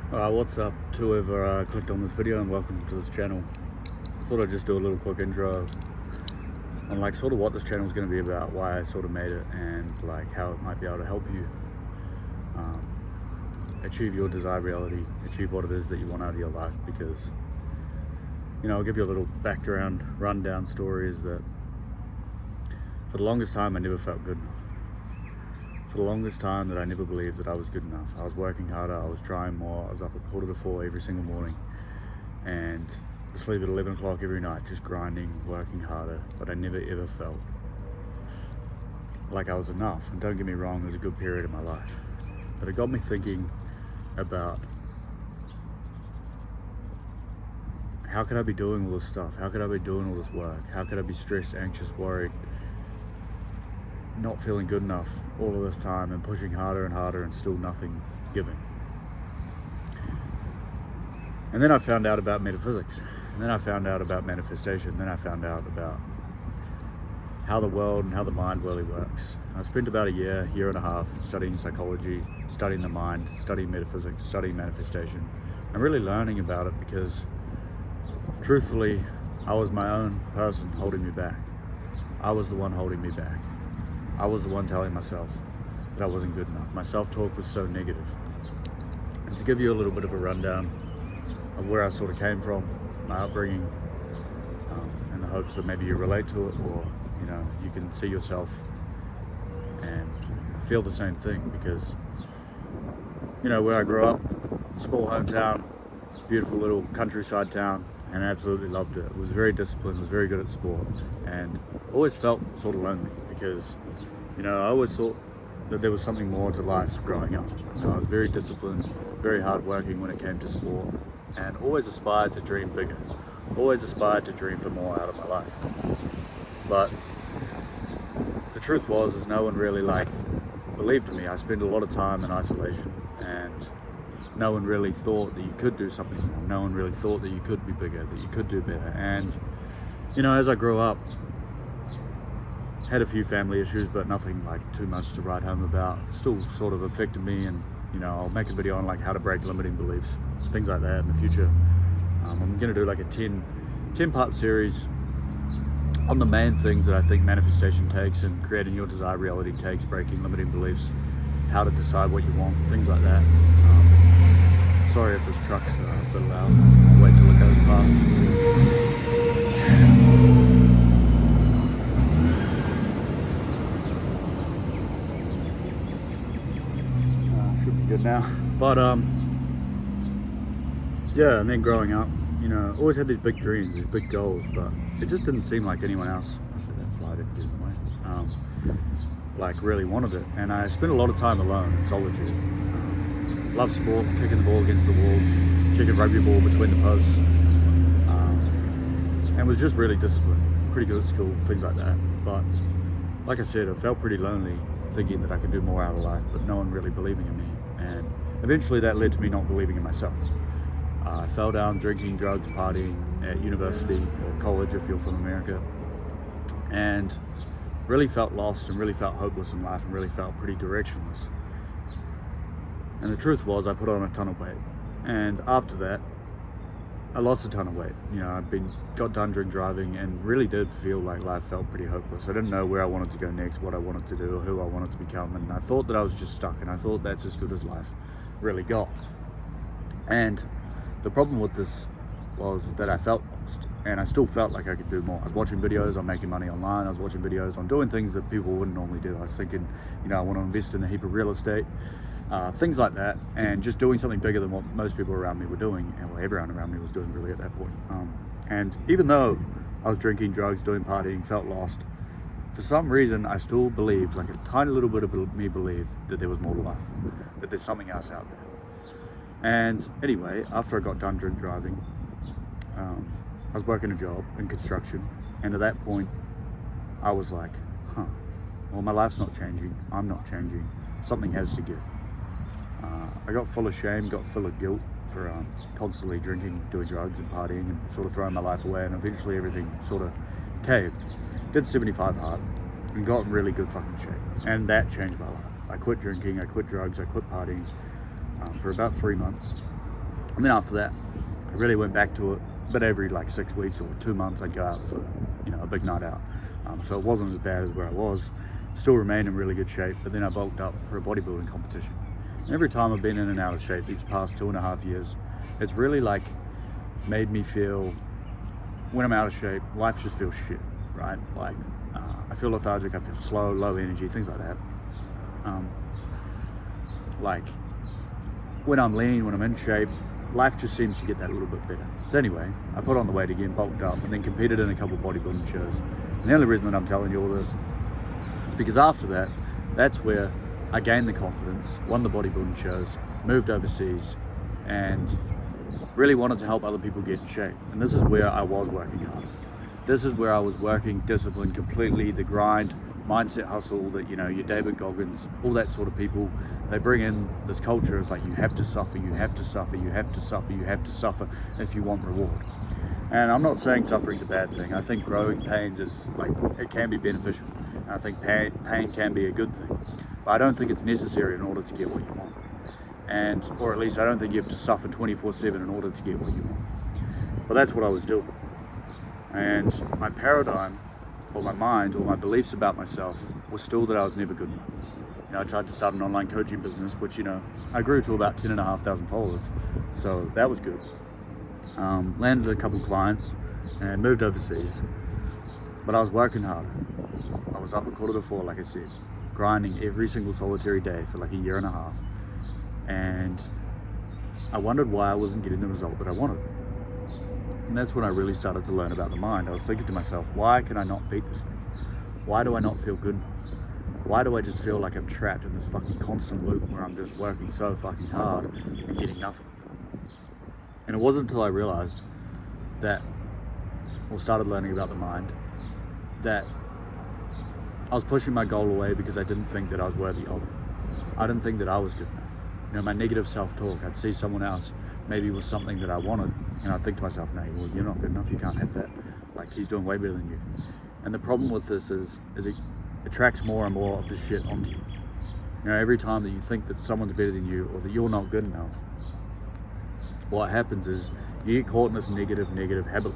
What's up to whoever clicked on this video, and welcome to this channel. Thought I'd just do a little quick intro on like sort of what this channel is going to be about, why I sort of made it, and like how it might be able to help you achieve your desired reality, achieve what it is that you want out of your life. Because, you know, I'll give you a little background rundown story is that for the longest time I never felt good enough. For the longest time that I never believed that I was good enough. I was working harder, I was trying more, I was up at 3:45 every single morning and asleep at 11 o'clock every night, just grinding, working harder, but I never ever felt like I was enough. And don't get me wrong, it was a good period of my life. But it got me thinking about how could I be doing all this stuff? How could I be doing all this work? How could I be stressed, anxious, worried, not feeling good enough all of this time and pushing harder and harder and still nothing given? And then I found out about metaphysics, and then I found out about manifestation, and then I found out about how the world and how the mind really works. I spent about a year and a half studying psychology, studying the mind, studying metaphysics, studying manifestation, and really learning about it because truthfully, I was my own person holding me back. I was the one holding me back. I was the one telling myself that I wasn't good enough. My self-talk was so negative. And to give you a little bit of a rundown of where I sort of came from, my upbringing, in the hopes that maybe you relate to it, or you know, you can see yourself and feel the same thing. Because, you know, where I grew up, small hometown, beautiful little countryside town, and I absolutely loved it. It was very disciplined, was very good at sport, and always felt sort of lonely because, you know, I always thought that there was something more to life growing up. You know, I was very disciplined, very hardworking when it came to sport, and always aspired to dream bigger, always aspired to dream for more out of my life. But the truth was, is no one really believed in me. I spent a lot of time in isolation, and no one really thought that you could do something more. No one really thought that you could be bigger, that you could do better. And, you know, as I grew up, had a few family issues, but nothing like too much to write home about. Still sort of affected me, and, you know, I'll make a video on like how to break limiting beliefs, things like that in the future. I'm gonna do like a 10-part series on the main things that I think manifestation takes and creating your desired reality takes, breaking limiting beliefs, how to decide what you want, things like that. Sorry if this truck's a bit loud. I'll wait till it goes past. Should be good now. But yeah, and then growing up, you know, always had these big dreams, these big goals, but it just didn't seem like anyone else, actually that fly didn't do the way, like really wanted it. And I spent a lot of time alone in solitude. Loved sport, kicking the ball against the wall, kicking rugby ball between the posts, and was just really disciplined, pretty good at school, things like that. But like I said, I felt pretty lonely, thinking that I could do more out of life, but no one really believing in me. And eventually that led to me not believing in myself. I fell down drinking, drugs, partying at university or college if you're from America, and really felt lost and really felt hopeless in life and really felt pretty directionless. And the truth was, I put on a ton of weight, and after that I lost a ton of weight. You know, got done drink driving and really did feel like life felt pretty hopeless. I didn't know where I wanted to go next, what I wanted to do, or who I wanted to become, and I thought that I was just stuck, and I thought that's as good as life really got. And the problem with this was that I felt lost, and I still felt like I could do more. I was watching videos on making money online, I was watching videos on doing things that people wouldn't normally do. I was thinking, you know, I want to invest in a heap of real estate, things like that, and just doing something bigger than what most people around me were doing, and well, everyone around me was doing really at that point. And even though I was drinking, drugs, doing partying, felt lost, for some reason I still believed, like a tiny little bit of me believed, that there was more to life, that there's something else out there. And anyway, after I got done drink driving, I was working a job in construction, and at that point I was like, well, my life's not changing, I'm not changing, something has to give. I got full of shame, got full of guilt for constantly drinking, doing drugs and partying and sort of throwing my life away, and eventually everything sort of caved. Did 75 hard and got in really good fucking shape, and that changed my life. I quit drinking, I quit drugs, I quit partying for about 3 months, And then after that, I really went back to it, but every like 6 weeks or 2 months I'd go out for, a big night out. So it wasn't as bad as where I was. Still remained in really good shape, but then I bulked up for a bodybuilding competition. And every time I've been in and out of shape these past 2.5 years, it's really like made me feel, when I'm out of shape, life just feels shit, right? Like I feel lethargic, I feel slow, low energy, things like that. Like when I'm lean, when I'm in shape, life just seems to get that little bit better. So anyway, I put on the weight again, bulked up, and then competed in a couple bodybuilding shows. And the only reason that I'm telling you all this is because after that, that's where I gained the confidence, won the bodybuilding shows, moved overseas, and really wanted to help other people get in shape. And this is where I was working hard. This is where I was working discipline completely, the grind, mindset hustle that, your David Goggins, all that sort of people, they bring in this culture. It's like, you have to suffer, you have to suffer, you have to suffer, you have to suffer if you want reward. And I'm not saying suffering's a bad thing. I think growing pains is like, it can be beneficial. And I think pain can be a good thing. But I don't think it's necessary in order to get what you want. Or at least I don't think you have to suffer 24/7 in order to get what you want. But that's what I was doing. And my paradigm, or my mind, or my beliefs about myself was still that I was never good enough. I tried to start an online coaching business, which, I grew to about 10,500 followers. So that was good. Landed a couple clients and moved overseas. But I was working hard. I was up at 3:45, like I said, grinding every single solitary day for like a year and a half. And I wondered why I wasn't getting the result that I wanted. And that's when I really started to learn about the mind. I was thinking to myself, why can I not beat this thing? Why do I not feel good enough? Why do I just feel like I'm trapped in this fucking constant loop where I'm just working so fucking hard and getting nothing? And it wasn't until I realized that, or started learning about the mind, that I was pushing my goal away because I didn't think that I was worthy of it. I didn't think that I was good enough. My negative self-talk, I'd see someone else maybe with something that I wanted, and I'd think to myself, no, well, you're not good enough, you can't have that. Like, he's doing way better than you. And the problem with this is it attracts more and more of this shit onto you. Every time that you think that someone's better than you, or that you're not good enough, what happens is you get caught in this negative habit.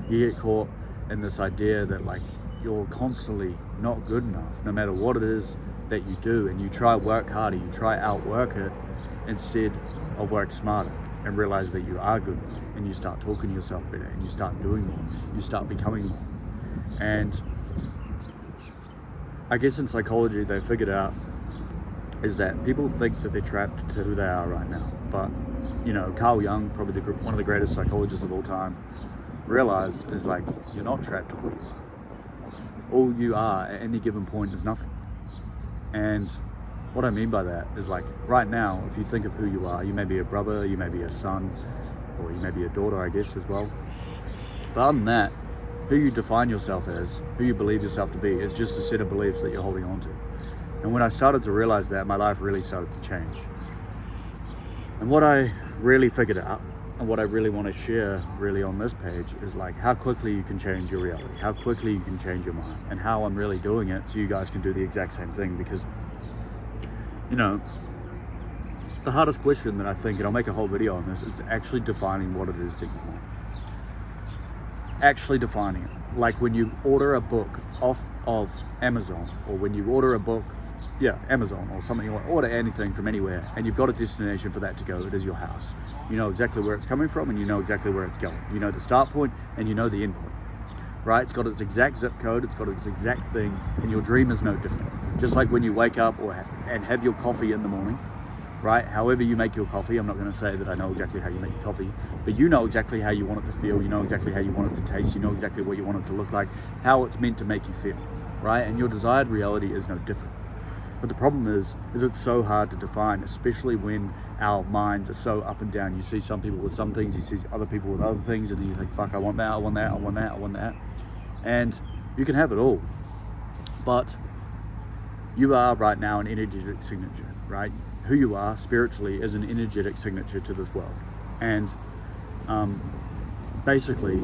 You get caught in this idea that, like, you're constantly not good enough, no matter what it is that you do, and you try work harder, you try outwork it instead of work smarter and realize that you are good, and you start talking to yourself better, and you start doing more, you start becoming more. And I guess in psychology they figured out is that people think that they're trapped to who they are right now. But Carl Jung, probably one of the greatest psychologists of all time, realized is like, you're not trapped to who you are. All you are at any given point is nothing. And what I mean by that is, like, right now, if you think of who you are, you may be a brother, you may be a son, or you may be a daughter, I guess, as well. But other than that, who you define yourself as, who you believe yourself to be, is just a set of beliefs that you're holding on to. And when I started to realize that, my life really started to change. And what I really figured out, and what I really want to share really on this page, is like how quickly you can change your reality, how quickly you can change your mind, and how I'm really doing it so you guys can do the exact same thing. Because the hardest question that I think, and I'll make a whole video on this, is actually defining what it is that you want. Actually defining it. Like when you order a book off of Amazon, or when you order a book, Amazon or something, or order anything from anywhere, and you've got a destination for that to go. It is your house. You know exactly where it's coming from, and you know exactly where it's going. You know the start point, and you know the end point, right? It's got its exact zip code, it's got its exact thing, and your dream is no different. Just like when you wake up and have your coffee in the morning, right? However you make your coffee, I'm not going to say that I know exactly how you make your coffee, but you know exactly how you want it to feel, you know exactly how you want it to taste, you know exactly what you want it to look like, how it's meant to make you feel, right? And your desired reality is no different. But the problem is it's so hard to define, especially when our minds are so up and down. You see some people with some things, you see other people with other things, and then you think, fuck, I want that, I want that, I want that, I want that. And you can have it all. But you are right now an energetic signature, right? Who you are spiritually is an energetic signature to this world. And basically,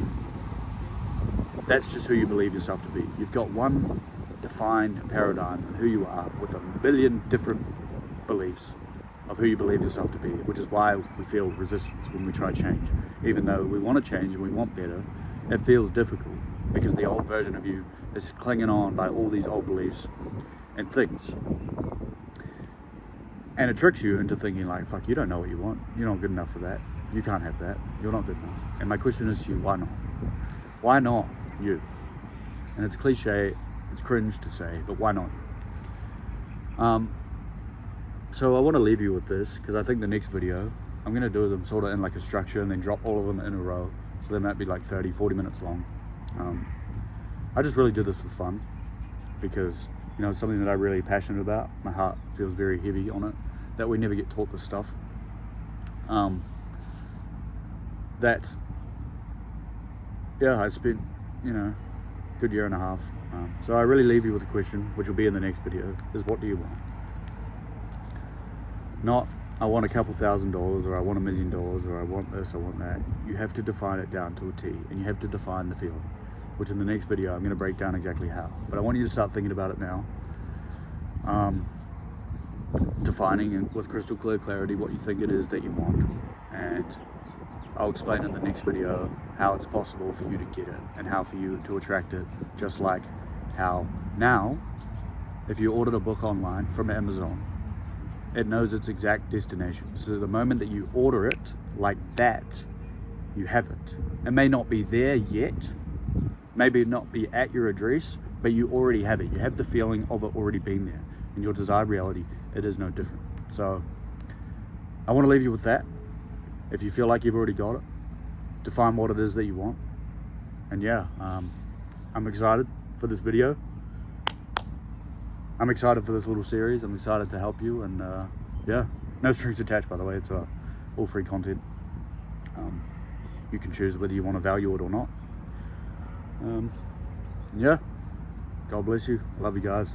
that's just who you believe yourself to be. You've got one defined paradigm of who you are with a billion different beliefs, of who you believe yourself to be, which is why we feel resistance when we try change. Even though we want to change and we want better, it feels difficult because the old version of you is clinging on by all these old beliefs and things. And it tricks you into thinking like, fuck, you don't know what you want. You're not good enough for that. You can't have that. You're not good enough. And my question is to you, why not? Why not you? And it's cliche, it's cringe to say, but why not you? So I want to leave you with this, because I think the next video, I'm going to do them sort of in like a structure and then drop all of them in a row. So they might be like 30, 40 minutes long. I just really did this for fun because, you know, it's something that I'm really passionate about. My heart feels very heavy on it, that we never get taught this stuff. I spent, you know, a good year and a half. So I really leave you with a question, which will be in the next video, is what do you want? Not, I want a couple $1,000s, or I want $1 million, or I want this, I want that. You have to define it down to a T, and you have to define the feeling, which in the next video I'm going to break down exactly how. But I want you to start thinking about it now. Defining and with crystal clear clarity what you think it is that you want. And I'll explain in the next video how it's possible for you to get it and how for you to attract it, just like how now, if you ordered a book online from Amazon, it knows its exact destination. So the moment that you order it like that, you have it. It may not be there yet, maybe not be at your address, but you already have it. You have the feeling of it already being there. In your desired reality, it is no different. So I want to leave you with that. If you feel like you've already got it, define what it is that you want. And yeah, I'm excited for this video. I'm excited for this little series. I'm excited to help you, and yeah, no strings attached, by the way. It's all free content. You can choose whether you want to value it or not. Yeah, God bless you. Love you guys.